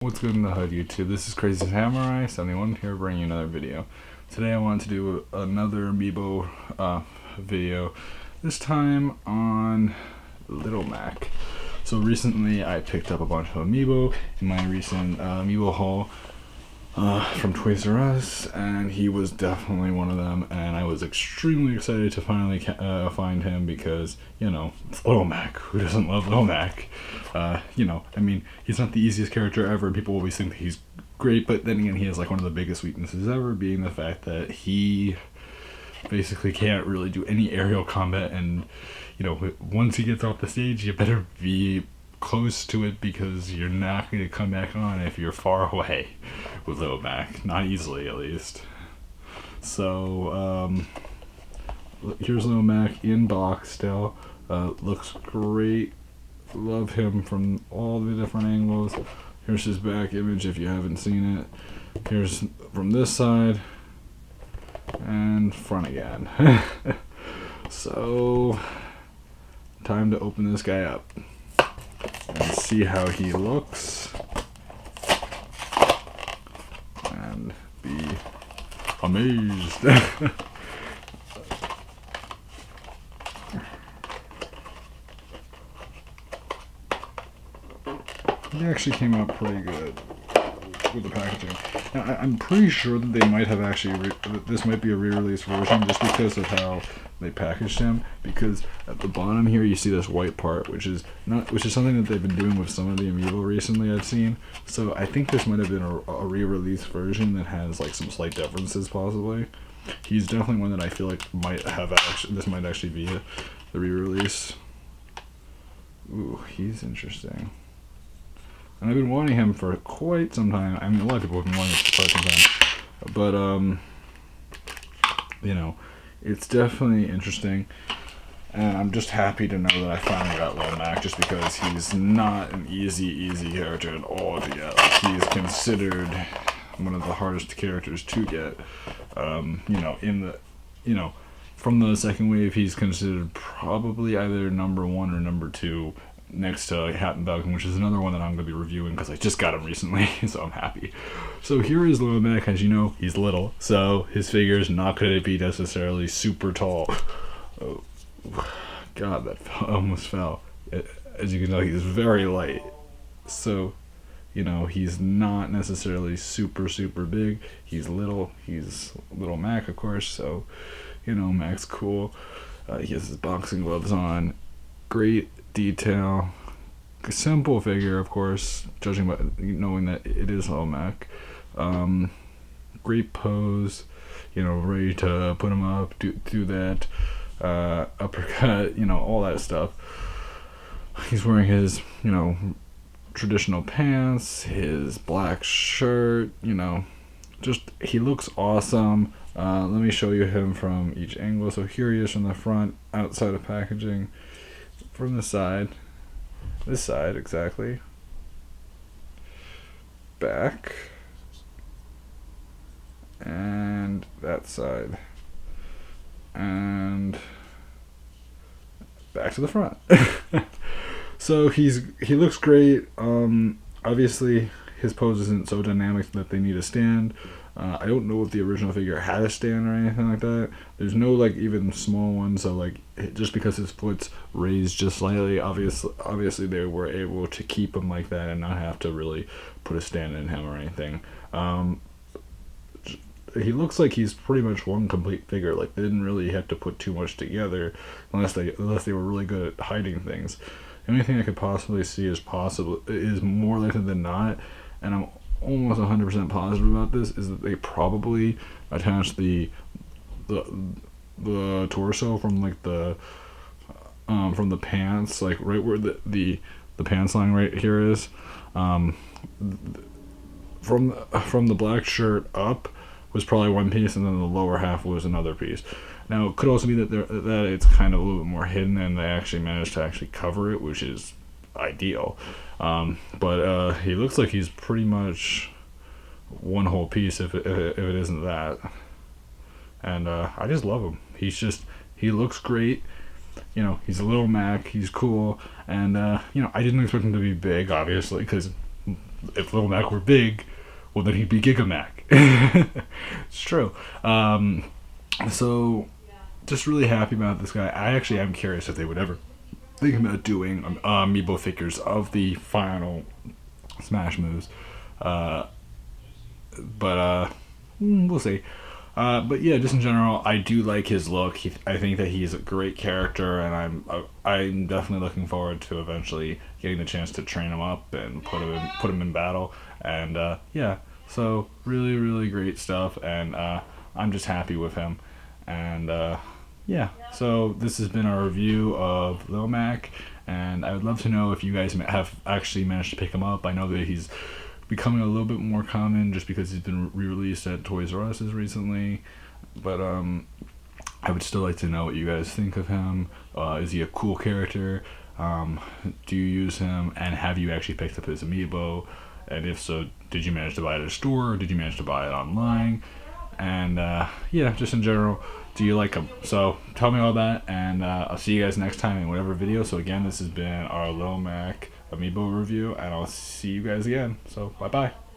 What's good in the hood, YouTube? This is Crazy Samurai 71 here, bringing you another video. Today I wanted to do another Amiibo video, this time on Little Mac. So recently I picked up a bunch of Amiibo in my recent Amiibo haul from Toys R Us, and he was definitely one of them, and I was extremely excited to finally find him because, you know, it's Little Mac. Who doesn't love Little Mac? You know, I mean, he's not the easiest character ever. People always think that he's great, but then again, he has like one of the biggest weaknesses ever, being the fact that he basically can't really do any aerial combat, and, you know, once he gets off the stage, you better be close to it because you're not going to come back on if you're far away with Little Mac. Not easily, at least. So, here's Little Mac in box still. Looks great. Love him from all the different angles. Here's his back image if you haven't seen it. Here's from this side and front again. So, time to open this guy up and see how he looks and be amazed. He actually came out pretty good with the packaging. Now, I'm pretty sure that they might have actually this might be a re-release version just because of how they packaged him, because at the bottom here you see this white part, which is something that they've been doing with some of the Amiibo recently I've seen. So I think this might have been a re-release version that has like some slight differences possibly. He's definitely one that I feel like this might actually be the re-release. Ooh, he's interesting. And I've been wanting him for quite some time. I mean, a lot of people have been wanting him for quite some time. But, you know, it's definitely interesting. And I'm just happy to know that I finally got Little Mac, just because he's not an easy character at all to get. Like, he's considered one of the hardest characters to get. From the second wave, he's considered probably either number 1 or number 2. Next to Hat and Falcon, which is another one that I'm going to be reviewing because I just got him recently, so I'm happy. So here is Little Mac. As you know, he's little, so his figure is not going to be necessarily super tall. Oh, God, that almost fell. As you can tell, he's very light. So, you know, he's not necessarily super big. He's little. He's Little Mac, of course, so, you know, Mac's cool. He has his boxing gloves on. Great detail, simple figure, of course, judging by knowing that it is Little Mac. Great pose, you know, ready to put him up, do that uppercut, you know, all that stuff. He's wearing his, you know, traditional pants, his black shirt, you know, just he looks awesome. Let me show you him from each angle. So here he is from the front, outside of packaging. From the side, this side exactly, back, and that side, and back to the front. So he looks great. Obviously his pose isn't so dynamic that they need a stand. I don't know if the original figure had a stand or anything like that. There's no like even small one, so like just because his foot's raised just slightly, obviously they were able to keep him like that and not have to really put a stand in him or anything. He looks like he's pretty much one complete figure. Like they didn't really have to put too much together unless they were really good at hiding things. The only thing I could possibly see is more likely than not, and I'm almost 100% positive about this, is that they probably attached the torso from like from the pants, like right where the pants line right here is, from the black shirt up was probably one piece, and then the lower half was another piece. Now it could also be that it's kind of a little bit more hidden and they actually managed to actually cover it, which is ideal. But he looks like he's pretty much one whole piece if it isn't that. And I just love him. He looks great. You know, he's a Little Mac. He's cool. And you know, I didn't expect him to be big, obviously, because if Little Mac were big, well then he'd be Giga Mac. It's true. So just really happy about this guy. I actually am curious if they would ever think about doing amiibo figures of the final Smash moves. Uh, but we'll see. But yeah, just in general, I do like his look. I think that he's a great character, and I'm definitely looking forward to eventually getting the chance to train him up and put him in battle. And yeah, so really great stuff, and I'm just happy with him. And yeah, so this has been our review of Lil Mac, and I would love to know if you guys have actually managed to pick him up. I know that he's becoming a little bit more common just because he's been re-released at Toys R Us recently, but I would still like to know what you guys think of him. Is he a cool character? Do you use him, and have you actually picked up his amiibo? And if so, did you manage to buy it at a store, or did you manage to buy it online? And yeah, just in general, do you like him? So tell me all that, and I'll see you guys next time in whatever video. So again, this has been our Lil Mac amiibo review, and I'll see you guys again. So bye bye.